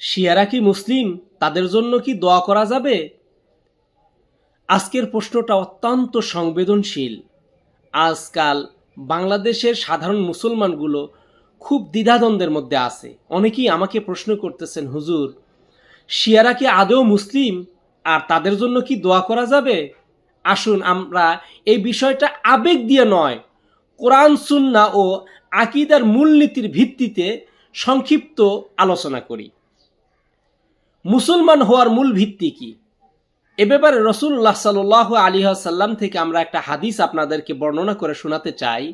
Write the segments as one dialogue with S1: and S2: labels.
S1: শিয়ারা কি মুসলিম? তাদের জন্য কি দোয়া করা যাবে? আজকের প্রশ্নটা অত্যন্ত সংবেদনশীল। আজকাল বাংলাদেশের সাধারণ মুসলমানগুলো খুব দ্বিধাদ্বন্দ্বের মধ্যে আছে। অনেকেই আমাকে প্রশ্ন করতেছেন, হুজুর, শিয়ারা কি আদৌ মুসলিম? আর তাদের জন্য কি দোয়া করা যাবে? আসুন আমরা এই বিষয়টা আবেগ দিয়ে নয়, কোরআন সুন্নাহ ও আকীদার মূলনীতির ভিত্তিতে সংক্ষিপ্ত আলোচনা করি। মুসলমান হওয়ার মূল ভিত্তি কি? এ ব্যাপারে রাসূলুল্লাহ সাল্লাল্লাহু আলাইহি ওয়াসাল্লাম থেকে আমরা একটা হাদিস আপনাদেরকে বর্ণনা করে শোনাতে চাই।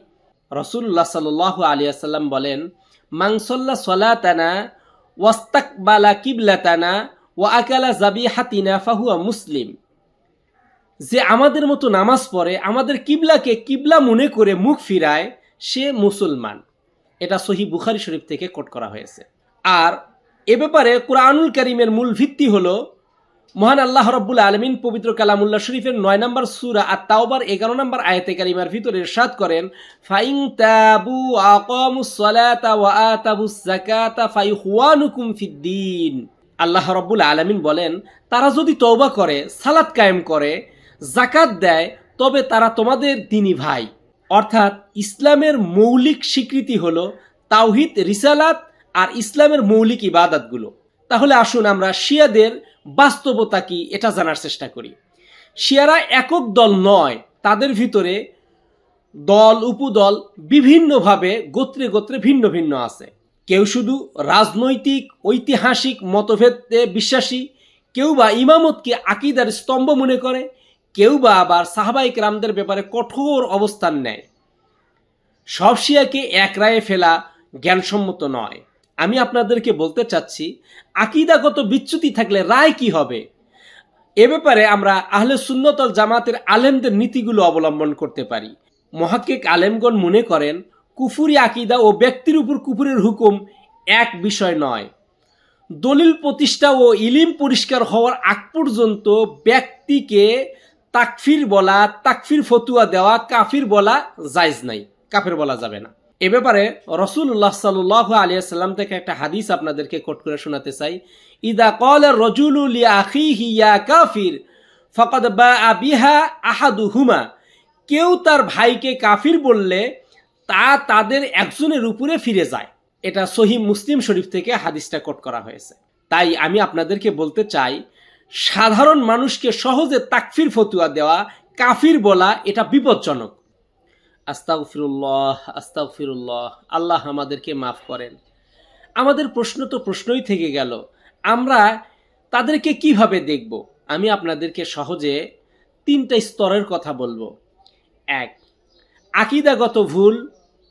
S1: রাসূলুল্লাহ সাল্লাল্লাহু আলাইহি ওয়াসাল্লাম বলেন, মান সাল্লা সালাতানা ওয়াস্তাকবালা কিবলাতানা ওয়া আকালা যাবিহাতিনা ফাহুয়া মুসলিম। যে আমাদের মতো নামাজ পড়ে, আমাদের কিবলাকে কিবলা মনে করে মুখ ফিরায়, সে মুসলমান। এটা সহিহ বুখারী শরীফ থেকে কোট করা হয়েছে। আর এ ব্যাপারে কুরআনুল কারীমের মূল ভিত্তি হলো মহান আল্লাহ রাব্বুল আলামিন পবিত্র কালামুল্লাহ শরীফের ৯ নম্বর সূরা আত-তাওবার ১১ নম্বর আয়াতে কারিমার ভিতরে ইরশাদ করেন, ফাইন তাবু আকামুস সালাতা ওয়া আতাবুস যাকাতা ফাইখওয়ানুকুম ফিদ্দীন। আল্লাহ রাব্বুল আলামিন বলেন, তারা যদি তওবা করে, সালাত কায়েম করে, যাকাত দেয়, তবে তারা তোমাদের দ্বীনী ভাই। অর্থাৎ ইসলামের মৌলিক স্বীকৃতি হলো তাওহীদ, রিসালাত আর ইসলামের মৌলিক ইবাদতগুলো। তাহলে আসুন আমরা শিয়াদের বাস্তবতা কি এটা জানার চেষ্টা করি। শিয়ারা একক দল নয়, তাদের ভিতরে দল উপদল বিভিন্নভাবে গোত্রে গোত্রে ভিন্ন ভিন্ন আছে। কেউ শুধু রাজনৈতিক ঐতিহাসিক মতভেদে বিশ্বাসী, কেউ বা ইমামতকে আকীদার স্তম্ভ মনে করে, কেউ বা আবার সাহাবায়ে কেরামদের ব্যাপারে কঠোর অবস্থান নেয়। সব শিয়াকে এক রায়ে ফেলা জ্ঞানসম্মত নয়। আমি আপনাদেরকে বলতে চাচ্ছি, আকীদাগত বিচ্যুতি থাকলে রায় কি হবে? এ ব্যাপারে আমরা আহলে সুন্নাত ওয়াল জামাতের আলেমদের নীতিগুলো অবলম্বন করতে পারি। মুহাক্কিক আলেমগণ মনে করেন, কুফরি আকীদা ও ব্যক্তির উপর কুফরের হুকুম এক বিষয় নয়। দলিল প্রতিষ্ঠা ও ইলিম পরিষ্কার হওয়ার আগ পর্যন্ত ব্যক্তিকে তাকফির বলা, তাকফির ফতুয়া দেওয়া, কাফির বলা জায়েজ নাই, কাফের বলা যাবে না। এ ব্যাপারে রাসূলুল্লাহ সাল্লাল্লাহু আলাইহি ওয়াসাল্লাম থেকে একটা হাদিস আপনাদেরকে কোট করে শোনাতে চাই। ইদা ক্বালা রাজুলু লিআখিহি ইয়া কাফির ফাকাদ বাআ বিহা আহাদুহুমা। কেউ তার ভাইকে কাফির বললে তা তাদের একজনের উপরে ফিরে যায়। এটা সহিহ মুসলিম শরীফ থেকে হাদিসটা কোট করা হয়েছে। তাই আমি আপনাদেরকে বলতে চাই, সাধারণ মানুষকে সহজে তাকফির ফতুয়া দেওয়া, কাফির বলা, এটা বিপজ্জনক। আস্তাগফিরুল্লাহ, আস্তাগফিরুল্লাহ। আল্লাহ আমাদেরকে মাফ করেন। আমাদের প্রশ্ন তো প্রশ্নই থেকে গেল, আমরা তাদেরকে কিভাবে দেখব? আমি আপনাদেরকে সহজে ৩টা স্তরের কথা বলবো। ১, আকীদাগত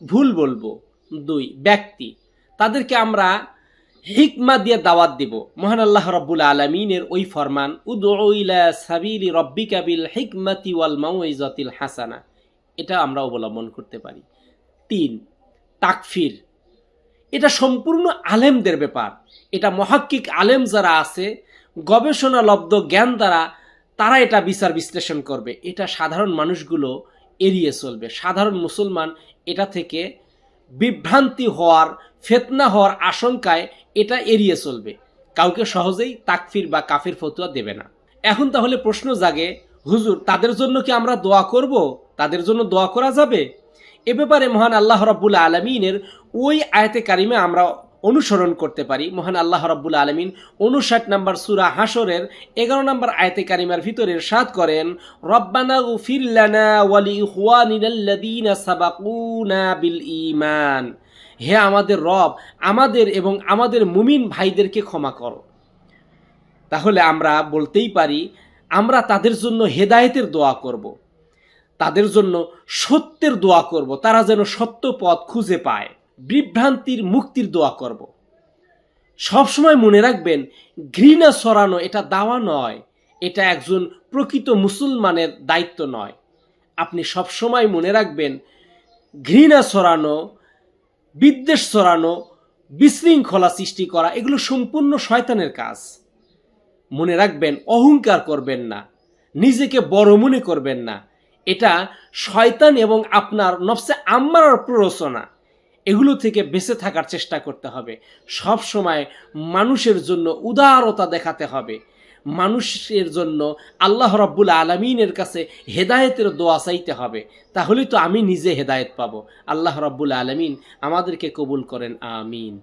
S1: ভুল বলবো। ২, ব্যক্তি, তাদেরকে আমরা হিকমা দিয়ে দাওয়াত দিব। মহান আল্লাহ রাব্বুল আলামিনের ওই ফরমান, উদউ ইলা সাবিলি রাব্বিকা বিল হিকমাতি ওয়াল মাউইজাতিল হাসানা, এটা আমরা অবলম্বন করতে পারি। ৩, তাকফির। এটা সম্পূর্ণ আলেমদের ব্যাপার। এটা মুহাক্কিক আলেম যারা আছে, গবেষণালব্ধ জ্ঞান দ্বারা তারা এটা বিচার বিশ্লেষণ করবে। এটা সাধারণ মানুষগুলো এড়িয়ে চলবে। সাধারণ মুসলমান এটা থেকে বিভ্রান্তি হওয়ার, ফিতনা হওয়ার আশঙ্কায় এটা এড়িয়ে চলবে। কাউকে সহজেই তাকফির বা কাফির ফতোয়া দেবে না। এখন তাহলে প্রশ্ন জাগে, হুজুর, তাদের জন্য কি আমরা দোয়া করব? তাদের জন্য দোয়া করা যাবে? এ ব্যাপারে মহান আল্লাহ রাব্বুল আলামিনের ওই আয়াতে কারিমে আমরা অনুসরণ করতে পারি। মহান আল্লাহ রাব্বুল আলামিন ৫৯ নম্বর সূরা হাশরের ১১ নম্বর আয়াতে কারিমার ভিতরে ইরশাদ করেন, রব্বানা গফির লানা ওয়া লিইখওয়ানিনাল্লাযীনা সাবাকুনা বিল ঈমান। হে আমাদের রব, আমাদের এবং আমাদের মুমিন ভাইদেরকে ক্ষমা করো। তাহলে আমরা বলতেই পারি, আমরা তাদের জন্য হেদায়েতের দোয়া করব, তাদের জন্য সত্যের দোয়া করব, তারা যেন সত্য পথ খুঁজে পায়, বিভ্রান্তির মুক্তির দোয়া করব। সবসময় মনে রাখবেন, ঘৃণা ছড়ানো এটা দাওয়া নয়, এটা একজন প্রকৃত মুসলমানের দায়িত্ব নয়। আপনি সবসময় মনে রাখবেন, ঘৃণা ছড়ানো, বিদ্বেষ ছড়ানো, বিশৃঙ্খলা সৃষ্টি করা, এগুলো সম্পূর্ণ শয়তানের কাজ। মনে রাখবেন, অহংকার করবেন না, নিজেকে বড় মনে করবেন না। এটা শয়তান এবং আপনার নফসে আম্মারার প্ররোচনা। এগুলো থেকে বেঁচে থাকার চেষ্টা করতে হবে। সব সময় মানুষের জন্য উদারতা দেখাতে হবে, মানুষের জন্য আল্লাহ রাব্বুল আলামিনের কাছে হেদায়েতের দোয়া চাইতে হবে। তাহলেই তো আমি নিজে হেদায়েত পাবো। আল্লাহ রাব্বুল আলামিন আমাদেরকে কবুল করেন, আমিন।